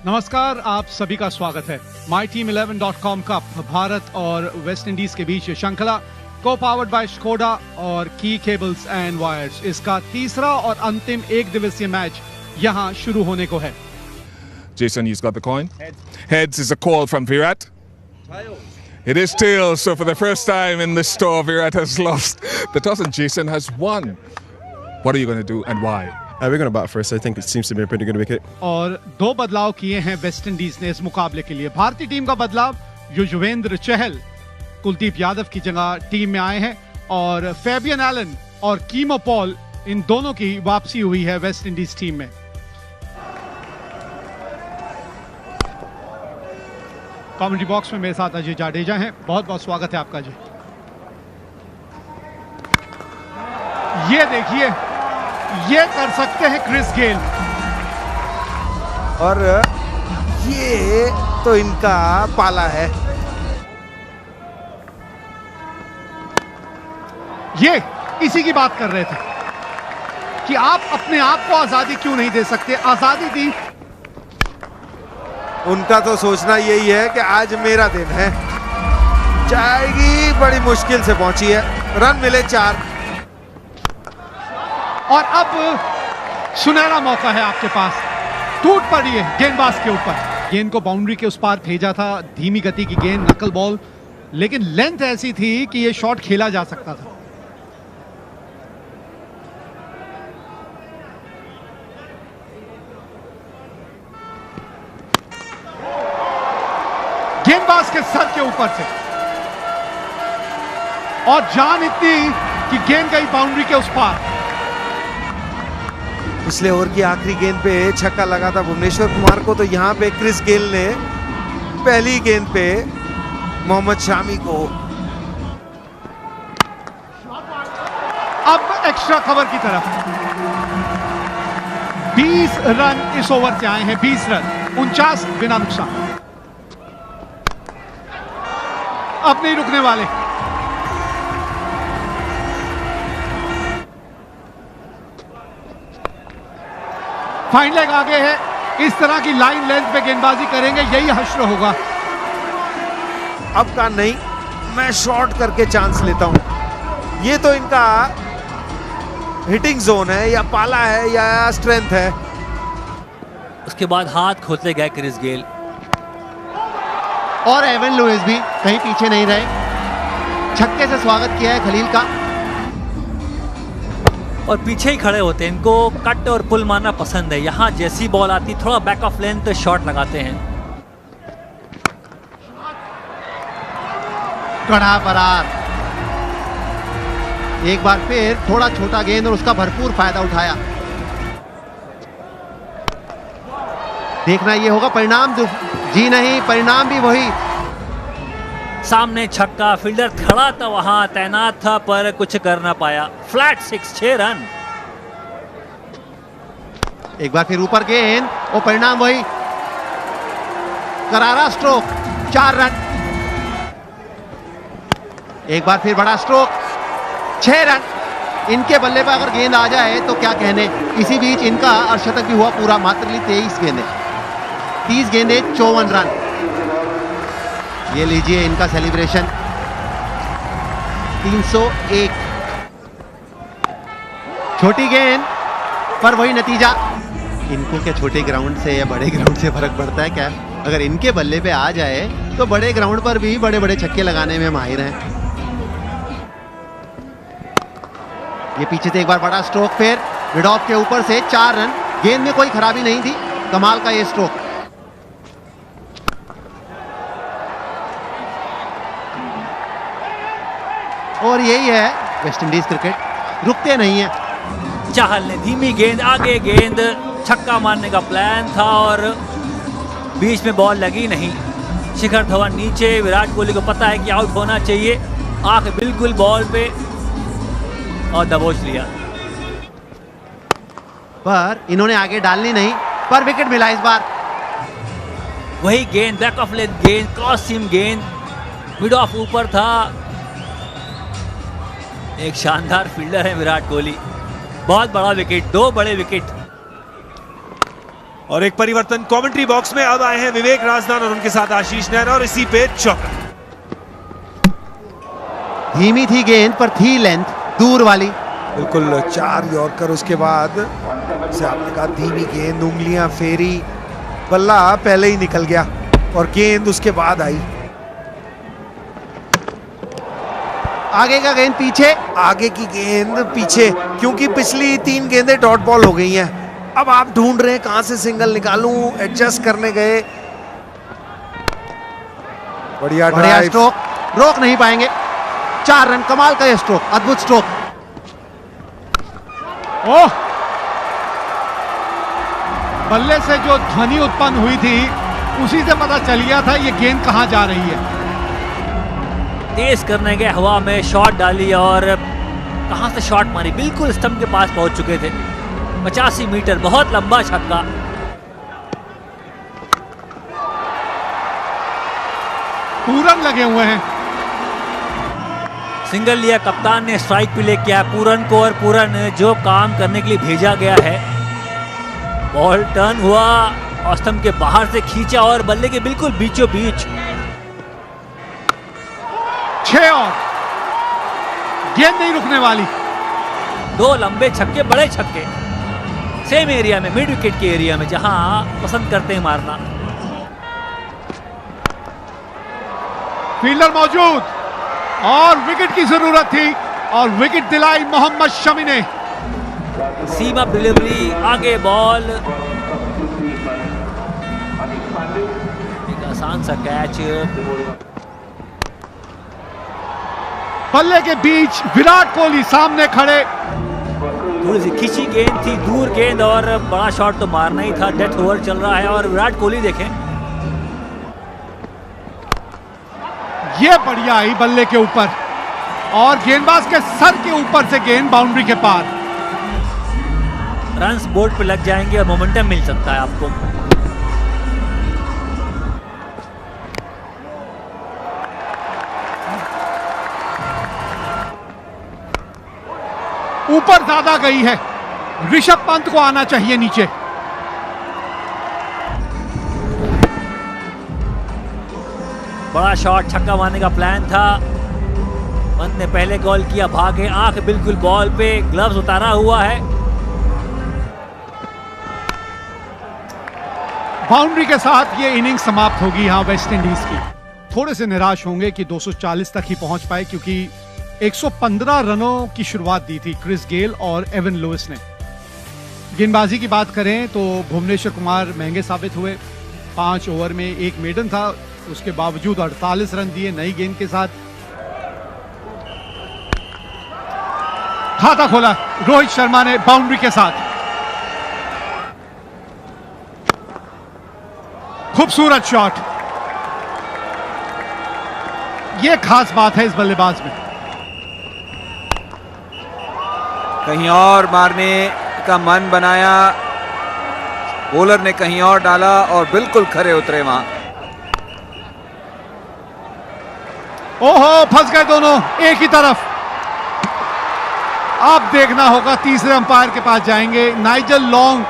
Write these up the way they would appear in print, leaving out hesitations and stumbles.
नमस्कार, आप सभी का स्वागत है। myteam11.com कप भारत और वेस्ट इंडीज के बीच श्रृंखला को पावर्ड बाय स्कोडा और की केबल्स एंड वायर्स, इसका तीसरा और अंतिम एक दिवसीय मैच यहां शुरू होने को है। Jason, he's got the coin. Heads is a call from Virat. It is tails. So for the first time in this store, Virat has lost the toss and Jason has won. What are you going to do and why? We're going to bat first. I think it seems to be a pretty good wicket. और दो बदलाव किए हैं West Indies ने इस मुकाबले के लिए। भारतीय टीम का बदलाव, युजवेंद्र चहल कुलदीप यादव की जगह टीम में आए हैं और फैबियन एलन और कीमो पॉल, इन दोनों की वापसी हुई है वेस्ट इंडीज टीम में। कमेंट्री बॉक्स में मेरे साथ अजय जाडेजा हैं, बहुत बहुत स्वागत है आपका जी। ये देखिए, ये कर सकते हैं क्रिस गेल, और ये तो इनका पाला है। ये इसी की बात कर रहे थे कि आप अपने आप को आजादी क्यों नहीं दे सकते। आजादी दी, उनका तो सोचना यही है कि आज मेरा दिन है। जाएगी, बड़ी मुश्किल से पहुंची है, रन मिले 4। और अब सुनहरा मौका है आपके पास। टूट पड़ी है गेंदबाज के ऊपर, गेंद को बाउंड्री के उस पार भेजा था, धीमी गति की गेंद, नकल बॉल, लेकिन लेंथ ऐसी थी कि यह शॉट खेला जा सकता था। गेंदबाज के सर के ऊपर से, और जान इतनी कि गेंद गई बाउंड्री के उस पार। पिछले ओवर की आखिरी गेंद पे छक्का लगा था भुवनेश्वर कुमार को, तो यहाँ पे क्रिस गेल ने पहली गेंद पे मोहम्मद शामी को। अब एक्स्ट्रा कवर की तरफ 20 रन इस ओवर से आए हैं, 20 रन, 49 बिना नुकसान। अब नहीं रुकने वाले। फाइन लेग आगे है, इस तरह की लाइन लेंथ पे गेंदबाजी करेंगे, यही हश्र होगा। अब का नहीं, मैं शॉर्ट करके चांस लेता हूं। ये तो इनका हिटिंग जोन है, या पाला है या स्ट्रेंथ है। उसके बाद हाथ खोलते गए क्रिस गेल, और एवन लुइस भी कहीं पीछे नहीं रहे। छक्के से स्वागत किया है खलील का, और पीछे ही खड़े होते हैं। इनको कट और पुल मारना पसंद है। यहाँ जैसी बॉल आती, थोड़ा बैक ऑफ लेंथ तो शॉट लगाते हैं। कड़ा बरार, एक बार फिर थोड़ा छोटा गेंद और उसका भरपूर फायदा उठाया। देखना ये होगा परिणाम, जी नहीं, परिणाम भी वही। सामने छक्का, फील्डर खड़ा था वहां, तैनात था, पर कुछ कर ना पाया। Flat 6, 6 run. एक बार फिर ऊपर गेंद और परिणाम वही। करारा स्ट्रोक, 4 रन। एक बार फिर बड़ा स्ट्रोक, 6 रन। इनके बल्ले पर अगर गेंद आ जाए तो क्या कहने। इसी बीच इनका अर्धशतक भी हुआ पूरा, मात्र 23 गेंदें, 30 गेंदें, 54 रन। ये लीजिए इनका सेलिब्रेशन, 301। छोटी गेंद पर वही नतीजा। इनको क्या छोटे ग्राउंड से या बड़े ग्राउंड से फर्क पड़ता है क्या? अगर इनके बल्ले पे आ जाए तो बड़े ग्राउंड पर भी बड़े बड़े छक्के लगाने में माहिर हैं। ये पीछे से एक बार बड़ा स्ट्रोक, फिर मिड ऑफ के ऊपर से 4 रन। गेंद में कोई खराबी नहीं थी, कमाल का ये स्ट्रोक। और यही है वेस्ट इंडीज क्रिकेट, रुकते नहीं है। चाहल ने धीमी गेंद, आगे गेंद, छक्का मारने का प्लान था और बीच में बॉल लगी नहीं। शिखर धवन नीचे, विराट कोहली को पता है कि आउट होना चाहिए, आंख बिल्कुल बॉल पे और दबोच लिया। पर इन्होंने आगे डालनी नहीं, पर विकेट मिला इस बार। वही गेंद, बैक ऑफ लेंथ गेंद, क्रॉस सीम गेंद, मिड ऑफ ऊपर था। एक शानदार फील्डर है विराट कोहली। बहुत बड़ा विकेट, 2 बड़े विकेट। और एक परिवर्तन कमेंट्री बॉक्स में अब आए हैं विवेक राजदान और उनके साथ आशीष नैना और इसी पे चौका। धीमी थी गेंद पर थी लेंथ दूर वाली। बिल्कुल 4 यॉर्कर उसके बाद से आपने कहा धीमी गेंद, उंगलियां फेरी, बल्ला पहले ही निकल गया और गेंद उसके बाद आई। आगे का गेंद पीछे, आगे की गेंद पीछे, क्योंकि पिछली 3 गेंदें डॉट बॉल हो गई हैं। अब आप ढूंढ रहे हैं कहां से सिंगल निकालूं, एडजस्ट करने गए। बढ़िया स्ट्रोक, रोक नहीं पाएंगे। 4 रन, कमाल का यह स्ट्रोक, अद्भुत स्ट्रोक। ओह, बल्ले से जो ध्वनि उत्पन्न हुई थी उसी से पता चल गया था ये गेंद कहां जा रही है। तेज करने गए, हवा में शॉट डाली और कहां से शॉट मारी, बिल्कुल स्टंप के पास पहुंच चुके थे। 85 मीटर, बहुत लंबा छक्का। पूरन लगे हुए हैं। सिंगल लिया, कप्तान ने स्ट्राइक पे ले किया पूरन को और पूरन जो काम करने के लिए भेजा गया है। बॉल टर्न हुआ और स्टंप के बाहर से खींचा और बल्ले के बिल्कुल बीचों बीच। 6 और गेंद नहीं रुकने वाली। 2 लंबे छक्के, बड़े छक्के, सेम एरिया में, मिड विकेट के एरिया में जहां पसंद करते हैं मारना। फील्डर मौजूद और विकेट की जरूरत थी और विकेट दिलाई मोहम्मद शमी ने। सीम अप डिलीवरी, आगे बॉल, एक आसान सा कैच। बल्ले के बीच विराट कोहली सामने खड़े। थोड़ी सी खींची गेंद थी, दूर गेंद और बड़ा शॉट तो मारना ही था। डेथ ओवर चल रहा है और विराट कोहली देखें, ये बढ़िया आई बल्ले के ऊपर और गेंदबाज के सर के ऊपर से गेंद बाउंड्री के पार। रन्स बोर्ड पे लग जाएंगे और मोमेंटम मिल सकता है आपको। ऊपर ज्यादा गई है, ऋषभ पंत को आना चाहिए नीचे। बड़ा शॉट, छक्का मारने का प्लान था। पंत ने पहले गोल किया, भागे, आंख बिल्कुल बॉल पे, ग्लव्स उतारा हुआ है। बाउंड्री के साथ ये इनिंग समाप्त होगी यहां वेस्ट इंडीज की। थोड़े से निराश होंगे कि 240 तक ही पहुंच पाए, क्योंकि 115 रनों की शुरुआत दी थी क्रिस गेल और एवन लुइस ने। गेंदबाजी की बात करें तो भुवनेश्वर कुमार महंगे साबित हुए। 5 ओवर में 1 मेडन था, उसके बावजूद 48 रन दिए नई गेंद के साथ। खाता खोला रोहित शर्मा ने बाउंड्री के साथ। खूबसूरत शॉट, यह खास बात है इस बल्लेबाज में। कहीं और मारने का मन बनाया, बॉलर ने कहीं और डाला और बिल्कुल खरे उतरे वहां। ओहो, फंस गए दोनों एक ही तरफ। अब देखना होगा, तीसरे अंपायर के पास जाएंगे नाइजल लॉन्ग,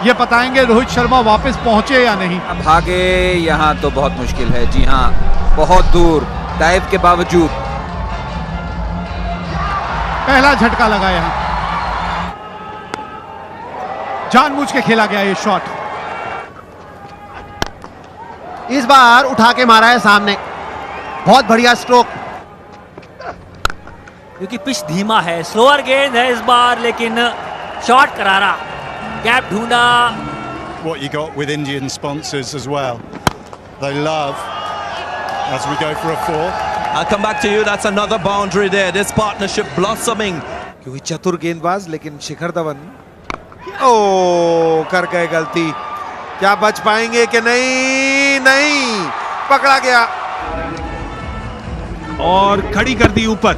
ये बताएंगे रोहित शर्मा वापस पहुंचे या नहीं। भागे यहां तो बहुत मुश्किल है। जी हां, बहुत दूर, डाइव के बावजूद। पहला झटका लगा यहां, जानबूझ के खेला गया ये शॉट। इस बार उठा के मारा है सामने, बहुत बढ़िया स्ट्रोक। क्योंकि पिच धीमा है, स्लोअर गेंद है इस बार, लेकिन शॉट करारा, गैप ढूंढा। What you got with Indian sponsors as well. They love, as we go for a 4. I'll come back to you. That's another boundary there. This partnership blossoming. क्योंकि चतुर गेंदबाज, लेकिन शिखर धवन ओ कर गए गलती। क्या बच पाएंगे कि नहीं? नहीं, पकड़ा गया और खड़ी कर दी ऊपर।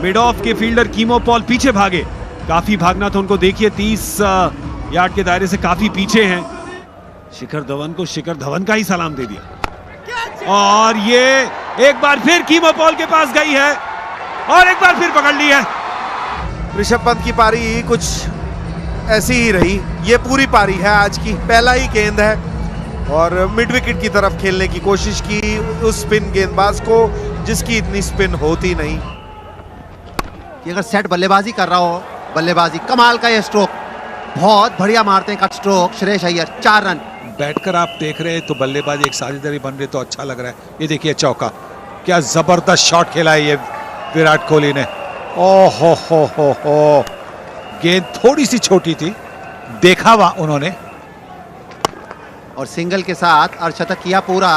मिड ऑफ के फील्डर कीमो पॉल पीछे भागे, काफी भागना था उनको। देखिए 30 यार्ड के दायरे से काफी पीछे हैं। शिखर धवन को शिखर धवन का ही सलाम दे दिया और ये एक बार फिर कीमो पॉल के पास गई है और एक बार फिर पकड़ ली है। ऋषभ पंत की पारी कुछ ऐसी ही रही। ये पूरी पारी है आज की, पहला ही गेंद है और मिड विकेट की तरफ खेलने की कोशिश की उस स्पिन गेंदबाज को जिसकी इतनी स्पिन होती नहीं। कि अगर सेट बल्लेबाजी कर रहा हो, बल्लेबाजी कमाल का ये स्ट्रोक, बहुत बढ़िया मारते हैं cut stroke Shreyas Iyer. 4 run. बैठकर आप देख रहे हैं तो बल्लेबाजी एक साझेदारी बन रही तो अच्छा लग रहा है। ये देखिए चौका, क्या जबरदस्त शॉट खेला है ये विराट कोहली ने। ओहो हो, गेंद थोड़ी सी छोटी थी, देखा हुआ उन्होंने, और सिंगल के साथ अर्धशतक किया पूरा।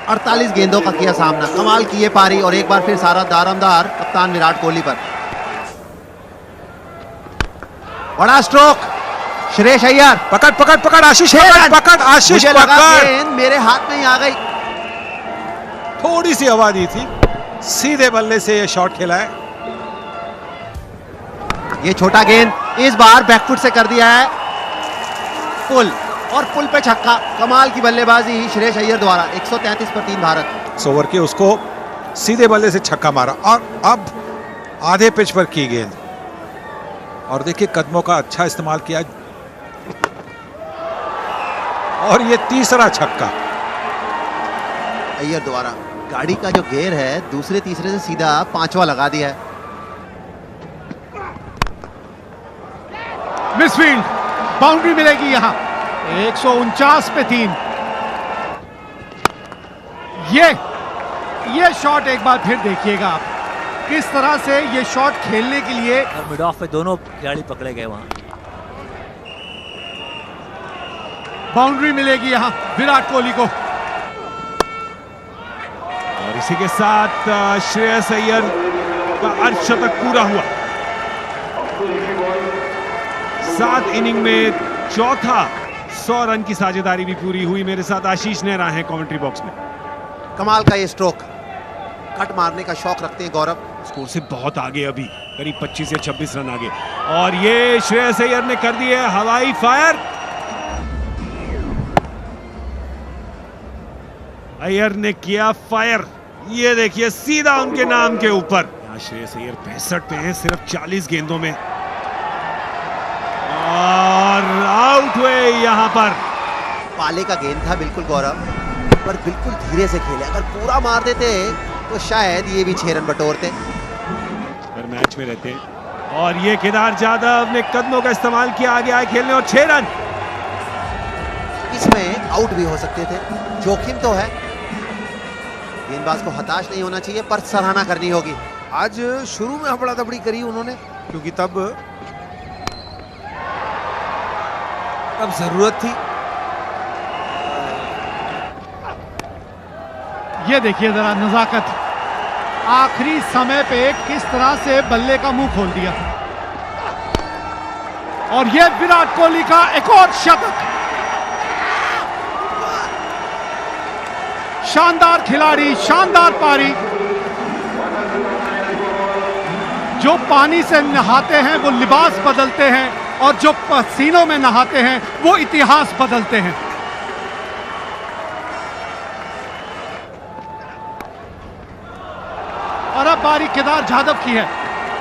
48 गेंदों का किया सामना, कमाल की ये पारी, और एक बार फिर सारा दारोमदार कप्तान विराट कोहली पर। बड़ा स्ट्रोक श्रेयस अय्यर। पकड़ आशीष, पकड़ आशीष, मुझे लगा गेंद मेरे हाथ में ही आ गई। थोड़ी सी हवा दी थी, सीधे बल्ले से ये शॉट खेला है। ये छोटा गेंद इस बार बैकफुट से कर दिया है पुल, और पुल पे छक्का। कमाल की बल्लेबाजी श्रेयस अय्यर द्वारा। 133 पर 3 भारत। ओवर के उसको सीधे बल्ले से छक्का मारा, और अब आधे पिच पर की गेंद, और देखिए कदमों का अच्छा इस्तेमाल किया, और ये तीसरा छक्का अय्यर द्वारा। गाड़ी का जो गेयर है दूसरे तीसरे से सीधा 5वां लगा दिया है। मिसफील्ड, बाउंड्री मिलेगी यहां। 149 पे 3। ये शॉट एक बार फिर देखिएगा आप, किस तरह से ये शॉट खेलने के लिए। और मिड ऑफ पे दोनों खिलाड़ी पकड़े गए वहां। बाउंड्री मिलेगी यहां विराट कोहली को। और इसी के साथ श्रेयस अय्यर का अर्धशतक पूरा हुआ। 7 इनिंग में चौथा 100 रन की साझेदारी भी पूरी हुई। मेरे साथ आशीष नेहरा हैं कमेंट्री बॉक्स में। कमाल का ये स्ट्रोक, कट मारने का शौक रखते हैं गौरव। स्कोर से बहुत आगे, अभी करीब 25 या 26 रन आगे, और ये श्रेयस अय्यर ने कर दिए हवाई फायर। अय्यर ने किया फायर, ये देखिए सीधा उनके नाम के ऊपर। यहाँ श्रेयस अय्यर 65 पे हैं सिर्फ 40 गेंदों में, और आउट हुए यहाँ पर। पाले का गेंद था बिल्कुल गौरव, पर बिल्कुल धीरे से खेले। अगर पूरा मार देते तो शायद ये भी 6 रन बटोरते। पर मैच में रहते, और ये केदार जाधव ने कदमों का इस्तेमाल किया, आगे आए खेलने, और 6 रन। इसमें आउट भी हो सकते थे, जोखिम तो है। गेंदबाज को हताश नहीं होना चाहिए, पर सराहना करनी होगी। आज शुरू में हबड़ा दबड़ी करी उन्होंने, क्योंकि तब जरूरत थी। ये देखिए जरा नजाकत, आखिरी समय पे किस तरह से बल्ले का मुंह खोल दिया। और ये विराट कोहली का एक और शतक। शानदार खिलाड़ी, शानदार पारी। जो पानी से नहाते हैं वो लिबास बदलते हैं, और जो पसीनों में नहाते हैं वो इतिहास बदलते हैं। और अब बारी केदार जाधव की है,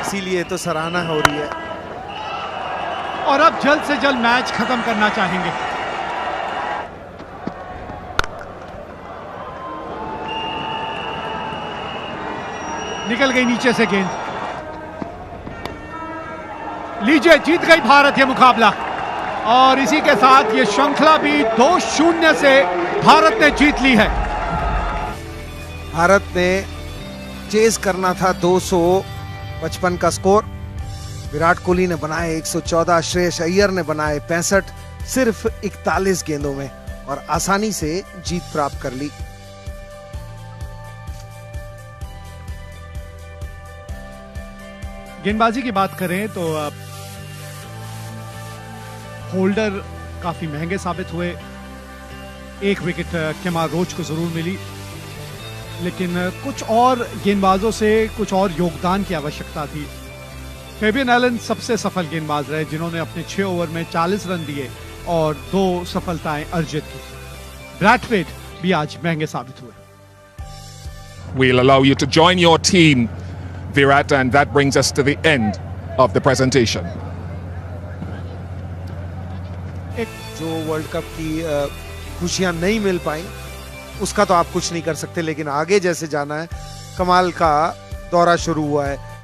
इसीलिए तो सराहना हो रही है। और अब जल्द से जल्द मैच खत्म करना चाहेंगे। निकल गई नीचे से गेंद। लीजिए, जीत गई भारत ये मुकाबला, और इसी के साथ ये श्रृंखला भी 2-0 से भारत ने जीत ली है। भारत ने चेज करना था 255 का स्कोर। विराट कोहली ने बनाए 114, श्रेयस अय्यर ने बनाए 65, सिर्फ 41 गेंदों में, और आसानी से जीत प्राप्त कर ली। गेंदबाजी की बात करें तो होल्डर काफी महंगे साबित हुए। 1 विकेट केमार रोच को जरूर मिली, लेकिन कुछ और गेंदबाजों से कुछ और योगदान की आवश्यकता थी। फेबियन एलन सबसे सफल गेंदबाज रहे, जिन्होंने अपने 6 ओवर में 40 रन दिए और 2 सफलताएं अर्जित की। ब्रैथवेट भी आज महंगे साबित हुए। We'll allow you to join your team, Virat, and that brings us to the end of the presentation. जो वर्ल्ड कप की खुशियां नहीं मिल पाई उसका तो आप कुछ नहीं कर सकते, लेकिन आगे जैसे जाना है, कमाल का दौरा शुरू हुआ है